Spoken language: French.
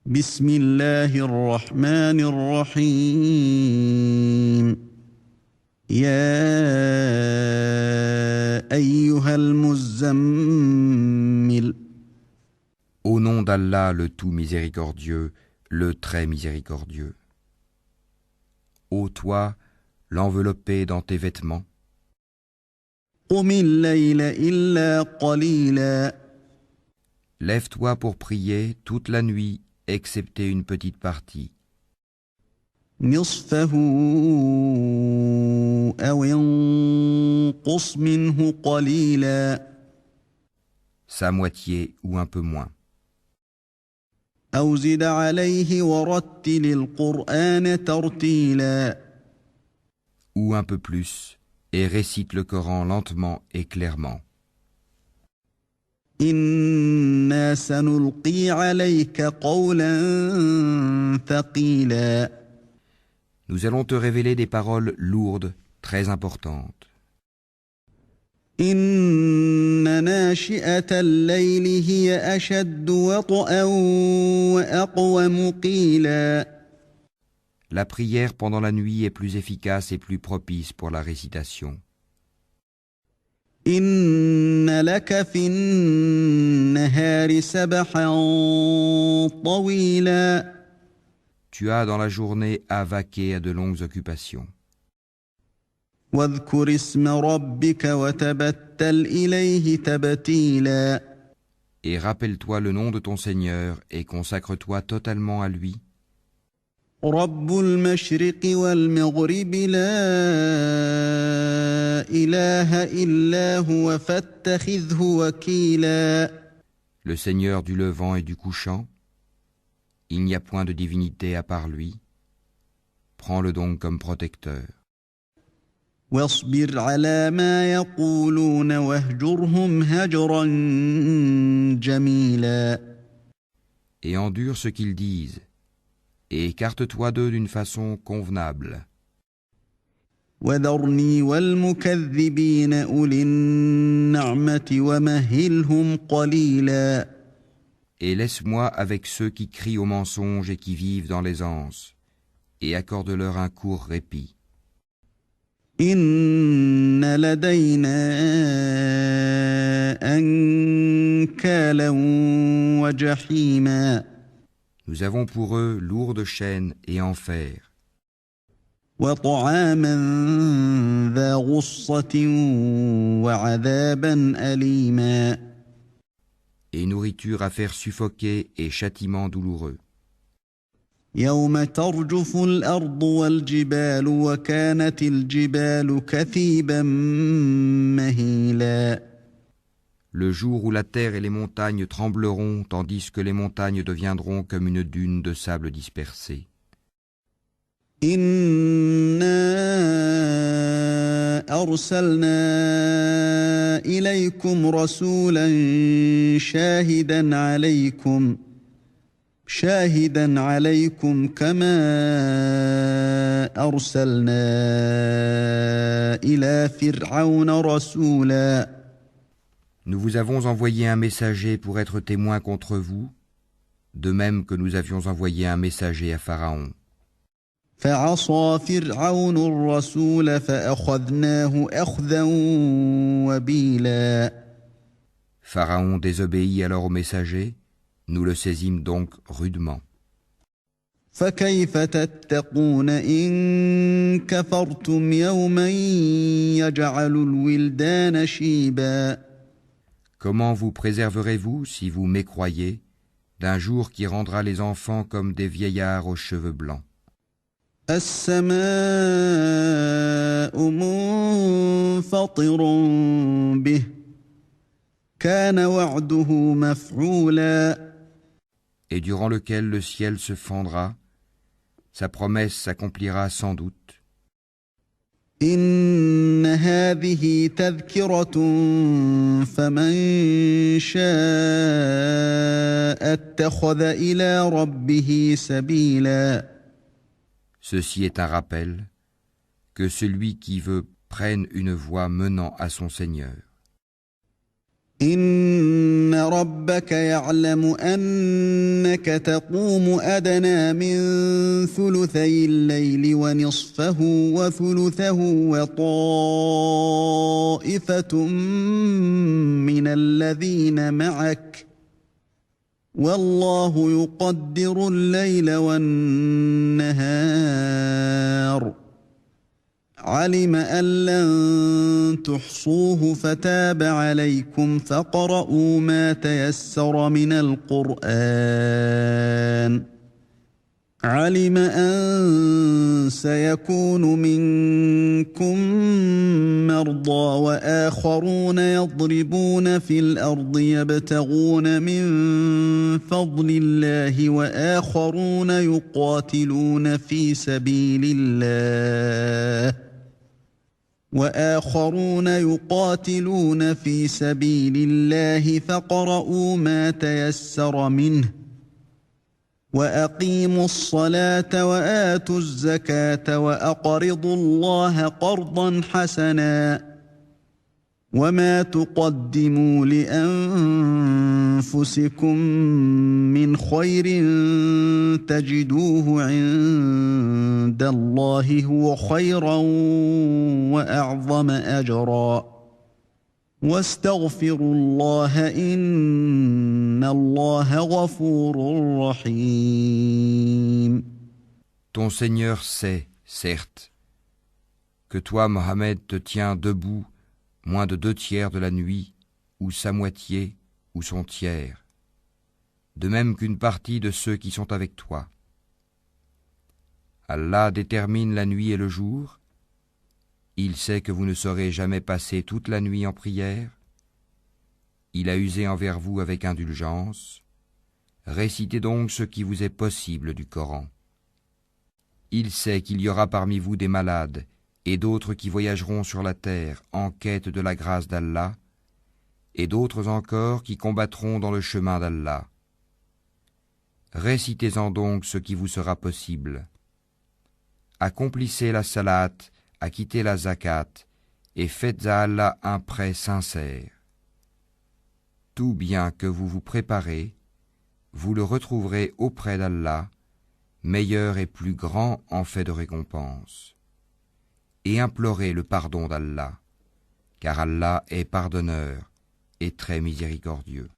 بسم الله الرحمن الرحيم يا أيها المزمل Au nom d'Allah, le tout miséricordieux, le très miséricordieux. Ô toi, l'enveloppé dans tes vêtements, قم الليل إلا قليلا lève-toi pour prier toute la nuit, excepté une petite partie, نصفه أو انقص منه قليلا sa moitié ou un peu moins, أو زد عليه ورتل القرآن ترتيلا ou un peu plus, et récite le Coran lentement et clairement. إنا سنلقي عليك قولا ثقيلا Nous allons te révéler des paroles lourdes, très importantes. إن ناشئة الليل هي أشد وطئا وأقوم قيلا La prière pendant la nuit est plus efficace et plus propice pour la récitation. إن لك في النهار سبحا طويلا Tu as dans la journée à vaquer à de longues occupations. واذكر اسم ربك وتبتل إليه تبتيلا Et rappelle-toi le nom de ton Seigneur et consacre-toi totalement à lui. رب المشرق والمغرب لا إله إلا هو فاتخذه وكيلا Le Seigneur du levant et du couchant, il n'y a point de divinité à part lui. Prends-le donc comme protecteur. واصبر على ما يقولون واهجرهم هجرا جميلا Et endure ce qu'ils disent, et écarte-toi d'eux d'une façon convenable. وذرني والمكذبين أولي النعمة ومهلهم قليلا Et laisse-moi avec ceux qui crient au mensonge et qui vivent dans l'aisance, et accorde-leur un court répit. إن لدينا أنكالا وجحيما Nous avons pour eux lourdes chaînes et enfer, وطعاما ذا غصة وعذابا أليما et nourriture à faire suffoquer et châtiment douloureux. يوم ترجف الأرض والجبال وكانت الجبال كثيبا مهيلا Le jour où la terre et les montagnes trembleront, tandis que les montagnes deviendront comme une dune de sable dispersé. إنا أرسلنا إليكم رسولا شاهدا عليكم كما أرسلنا إلى فرعون رسولا Nous vous avons envoyé un messager pour être témoin contre vous, de même que nous avions envoyé un messager à Pharaon. فعصى فرعون الرسول فأخذناه أخذا وبيلا Pharaon désobéit alors au messager, nous le saisîmes donc rudement. فكيف تتقون إن كفرتم يوما يجعل الولدان شيبا Comment vous préserverez-vous, si vous mécroyez, d'un jour qui rendra les enfants comme des vieillards aux cheveux blancs? السماء منفطر به كان وعده مفعولا Et durant lequel le ciel se fendra, sa promesse s'accomplira sans doute. إن هذه تذكرة فمن شاء اتخذ إلى ربه سبيلا Ceci est un rappel, que celui qui veut prenne une voie menant à son Seigneur. إن ربك يعلم أنك تقوم أدنى من ثلثي الليل ونصفه وثلثه وطائفة من الذين معك والله يقدر الليل والنهار علم أن لن تحصوه فتاب عليكم فاقرؤوا ما تيسر من القرآن علم أن سيكون منكم مرضى وآخرون يضربون في الأرض يبتغون من فضل الله وآخرون يقاتلون في سبيل الله فاقرؤوا ما تيسر منه وأقيموا الصلاة وآتوا الزكاة وأقرضوا الله قرضا حسنا وما تقدموا لأنفسكم من خير تجدوه عند الله هو خيرا وأعظم أجرا واستغفروا الله إن الله غفور رحيم. Ton Seigneur sait, certes, que toi, Mohammed, te tiens debout moins de 2/3 de la nuit, ou sa moitié, ou son tiers, de même qu'une partie de ceux qui sont avec toi. Allah détermine la nuit et le jour. Il sait que vous ne saurez jamais passer toute la nuit en prière. Il a usé envers vous avec indulgence. Récitez donc ce qui vous est possible du Coran. Il sait qu'il y aura parmi vous des malades et d'autres qui voyageront sur la terre en quête de la grâce d'Allah, et d'autres encore qui combattront dans le chemin d'Allah. Récitez-en donc ce qui vous sera possible. Accomplissez la salat, acquittez la zakat, et faites à Allah un prêt sincère. Tout bien que vous vous préparez, vous le retrouverez auprès d'Allah, meilleur et plus grand en fait de récompense. Et implorez le pardon d'Allah, car Allah est pardonneur et très miséricordieux.